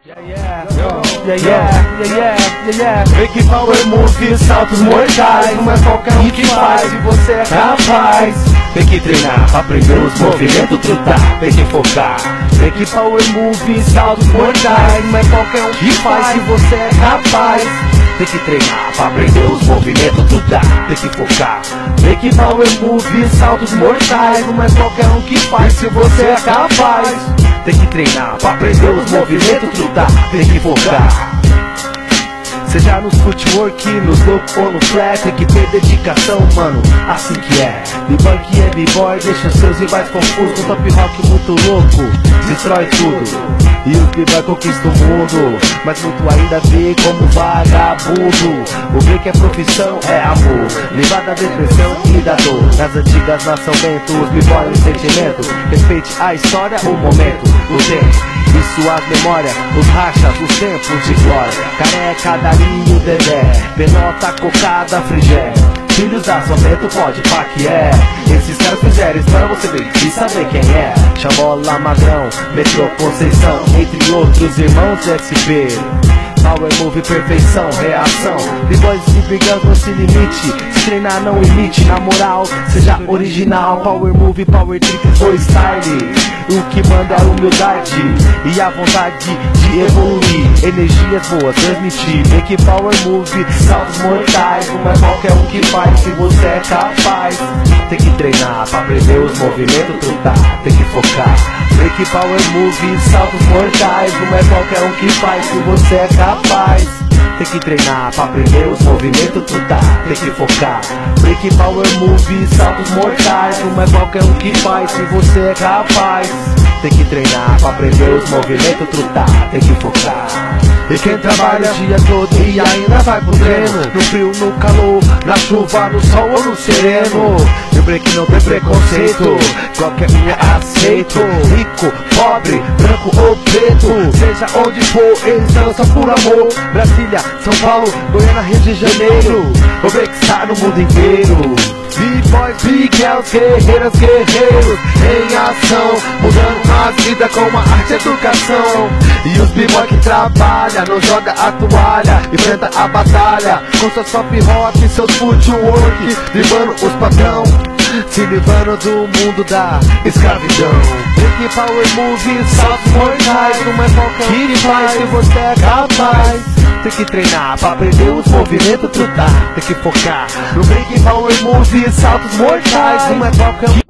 Break Power Move, saltos mortais. Não é qualquer um que faz, e você é capaz. Tem que treinar pra aprender os movimentos, trutar, tem que focar. Break Power Move, saltos mortais. Não é qualquer um que faz, e você é capaz. Tem que treinar pra aprender os movimentos, trutar, tem que focar. Break Power Move, saltos mortais. Não é qualquer um que faz, se você é capaz. Tem que treinar pra aprender os movimentos, trutar, tem que focar. Seja nos footwork, nos look ou no flat, tem que ter dedicação, mano, assim que é. B-boy que é b-boy, deixa os seus rivais confusos. Com top rock muito louco, destrói tudo. E o b-boy conquista o mundo, mas muito ainda vê como vagabundo. O break é profissão, é amor, livrar da depressão e da dor. Nas antigas nação bento, os b-boy e sentimento. Respeite a história, o momento, o tempo e suas memórias, os rachas, os tempos de glória. Careca, Darinho, Dedé, Penota, Cocada, Frigé. Filhos da Soneto, pode pá que é. Esses caras fizeram isso pra você ver e saber quem é. Chamola, Magrão, Metrô, Conceição, entre outros irmãos SP. Power Move, perfeição, reação. B-boys e brigando, não se limite. Se treinar, não imite, na moral, seja original. Power Move, Power Trick, foi style. O que manda é humildade e a vontade de evoluir. Energias boas, transmitir. Make Power Move, saltos mortais. Não é qualquer um que faz, se você é capaz. Tem que treinar pra aprender os movimentos, trutar, tem que focar. Make Power Move, saltos mortais. Não é qualquer um que faz, se você é capaz. Tem que treinar pra aprender os movimentos, trutar, tem que focar. Break Power Move, saltos mortais. Não é qualquer um que faz, se você é capaz. Tem que treinar pra aprender os movimentos, trutar, tem que focar. E quem trabalha o dia todo e ainda vai pro treino, no frio, no calor, na chuva, no sol ou no sereno. No break não tem preconceito, qualquer um é aceito. Rico, pobre, branco ou preto, seja onde for, eles dançam por amor. Brasília, São Paulo, Goiânia, Rio de Janeiro. O break está no mundo inteiro. B-boys, B-girls, guerreiras, guerreiros em ação, mudando as vidas com uma arte e educação. E os b-boys que trabalham, não joga a toalha, enfrenta a batalha com seus pop rock, seus footwork, livrando os padrão, se livrando do mundo da escravidão. Break Power Move, saltos mortais. Não é qualquer um que faz, se você é capaz. Tem que treinar pra aprender os movimentos, trutar, tem que focar. No Break Power Move, saltos mortais. Não é qualquer um